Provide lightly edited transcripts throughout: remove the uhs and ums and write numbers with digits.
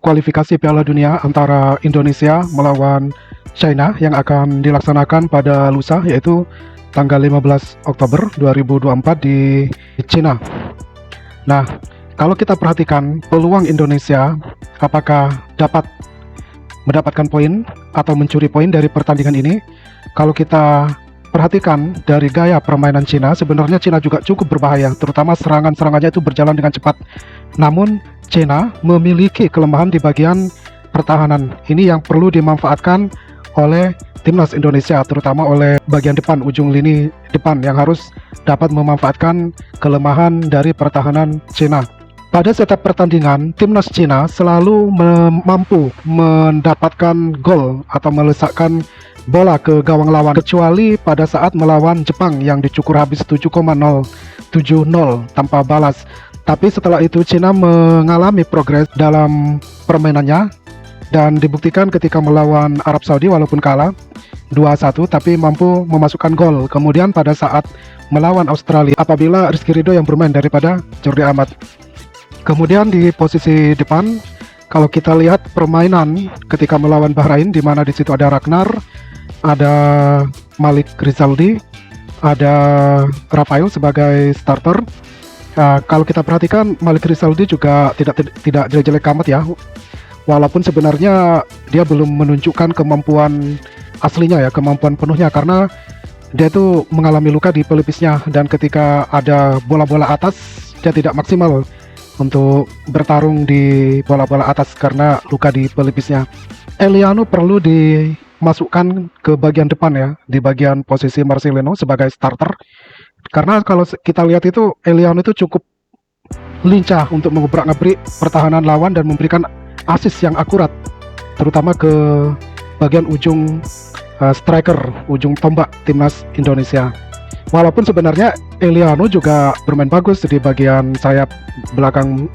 kualifikasi Piala Dunia antara Indonesia melawan China yang akan dilaksanakan pada lusa, yaitu tanggal 15 Oktober 2024 di China. Nah, kalau kita perhatikan peluang Indonesia apakah dapat mendapatkan poin atau mencuri poin dari pertandingan ini, kalau kita perhatikan dari gaya permainan Cina, sebenarnya Cina juga cukup berbahaya, terutama serangan-serangannya itu berjalan dengan cepat. Namun Cina memiliki kelemahan di bagian pertahanan. Ini yang perlu dimanfaatkan oleh timnas Indonesia, terutama oleh bagian depan, ujung lini depan yang harus dapat memanfaatkan kelemahan dari pertahanan Cina. Pada setiap pertandingan, timnas Cina selalu mampu mendapatkan gol atau melesakkan bola ke gawang lawan, kecuali pada saat melawan Jepang yang dicukur habis 7,070 tanpa balas. Tapi setelah itu Cina mengalami progres dalam permainannya dan dibuktikan ketika melawan Arab Saudi walaupun kalah 2-1 tapi mampu memasukkan gol. Kemudian pada saat melawan Australia apabila Rizky Ridho yang bermain daripada Jordi Amat. Kemudian di posisi depan kalau kita lihat permainan ketika melawan Bahrain, di mana di situ ada Ragnar, ada Malik Rizaldi, ada Rafael sebagai starter. Kalau kita perhatikan Malik Rizaldi juga tidak jelek-jelek amat ya, walaupun sebenarnya dia belum menunjukkan kemampuan aslinya ya, kemampuan penuhnya, karena dia itu mengalami luka di pelipisnya dan ketika ada bola-bola atas dia tidak maksimal untuk bertarung di bola-bola atas karena luka di pelipisnya. Eliano perlu dimasukkan ke bagian depan ya, di bagian posisi Marcelino sebagai starter. Karena kalau kita lihat itu Eliano itu cukup lincah untuk mengobrak-ngabrik pertahanan lawan dan memberikan assist yang akurat, terutama ke bagian ujung striker, ujung tombak timnas Indonesia. Walaupun sebenarnya Eliano juga bermain bagus di bagian sayap belakang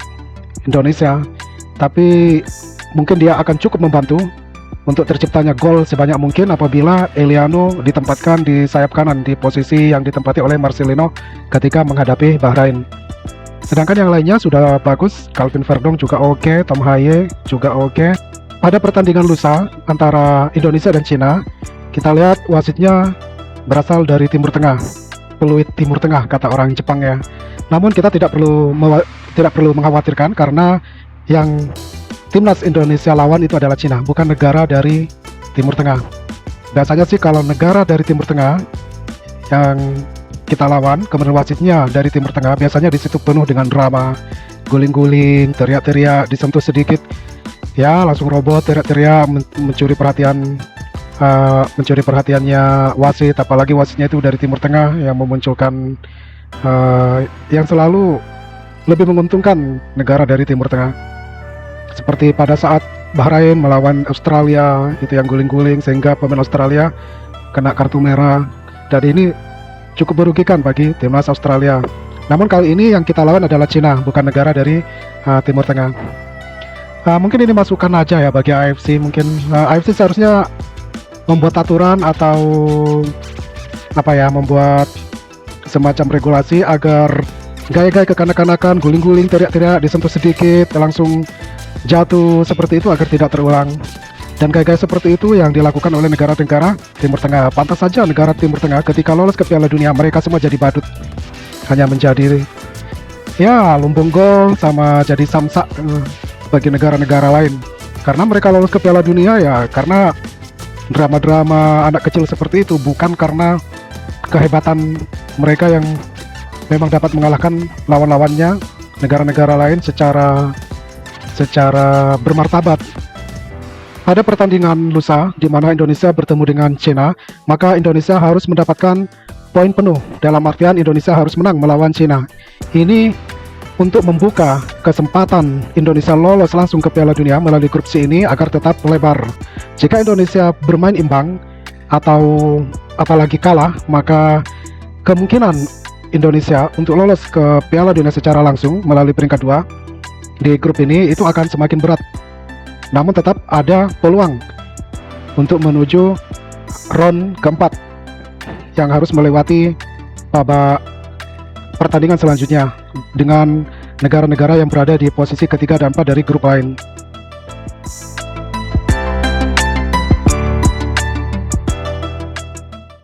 Indonesia, tapi mungkin dia akan cukup membantu untuk terciptanya gol sebanyak mungkin apabila Eliano ditempatkan di sayap kanan di posisi yang ditempati oleh Marcelino ketika menghadapi Bahrain. Sedangkan yang lainnya sudah bagus, Calvin Verdong juga oke, Tom Haye juga oke. Pada pertandingan lusa antara Indonesia dan Cina, kita lihat wasitnya berasal dari Timur Tengah, peluit Timur Tengah kata orang Jepang ya. Namun kita tidak perlu mengkhawatirkan karena yang timnas Indonesia lawan itu adalah Cina, bukan negara dari Timur Tengah. Biasanya sih kalau negara dari Timur Tengah yang kita lawan, kemudian wasitnya dari Timur Tengah, biasanya di situ penuh dengan drama, guling-guling, teriak-teriak, disentuh sedikit, ya langsung robot, teriak-teriak, mencuri perhatiannya wasit, apalagi wasitnya itu dari Timur Tengah yang memunculkan yang selalu lebih menguntungkan negara dari Timur Tengah. Seperti pada saat Bahrain melawan Australia, itu yang guling-guling sehingga pemain Australia kena kartu merah, dan ini cukup merugikan bagi timnas Australia. Namun kali ini yang kita lawan adalah Cina, bukan negara dari Timur Tengah. Mungkin ini masukan aja ya bagi AFC. Mungkin AFC seharusnya membuat aturan atau membuat semacam regulasi agar gaya-gaya kekanak-kanakan, guling-guling, teriak-teriak, disentuh sedikit langsung jatuh seperti itu agar tidak terulang. Dan gaya-gaya seperti itu yang dilakukan oleh negara-negara Timur Tengah. Pantas saja negara Timur Tengah ketika lolos ke Piala Dunia mereka semua jadi badut, hanya menjadi ya lumbung gol sama jadi samsak bagi negara-negara lain. Karena mereka lolos ke Piala Dunia ya karena drama-drama anak kecil seperti itu, bukan karena kehebatan mereka yang memang dapat mengalahkan lawan-lawannya negara-negara lain secara bermartabat. Pada pertandingan lusa di mana Indonesia bertemu dengan Cina, maka Indonesia harus mendapatkan poin penuh, dalam artian Indonesia harus menang melawan Cina. Ini untuk membuka kesempatan Indonesia lolos langsung ke Piala Dunia melalui grup C ini agar tetap lebar. Jika Indonesia bermain imbang atau apalagi kalah, maka kemungkinan Indonesia untuk lolos ke Piala Dunia secara langsung melalui peringkat 2 di grup ini itu akan semakin berat. Namun tetap ada peluang untuk menuju round keempat yang harus melewati babak pertandingan selanjutnya dengan negara-negara yang berada di posisi ketiga dan 4 dari grup lain.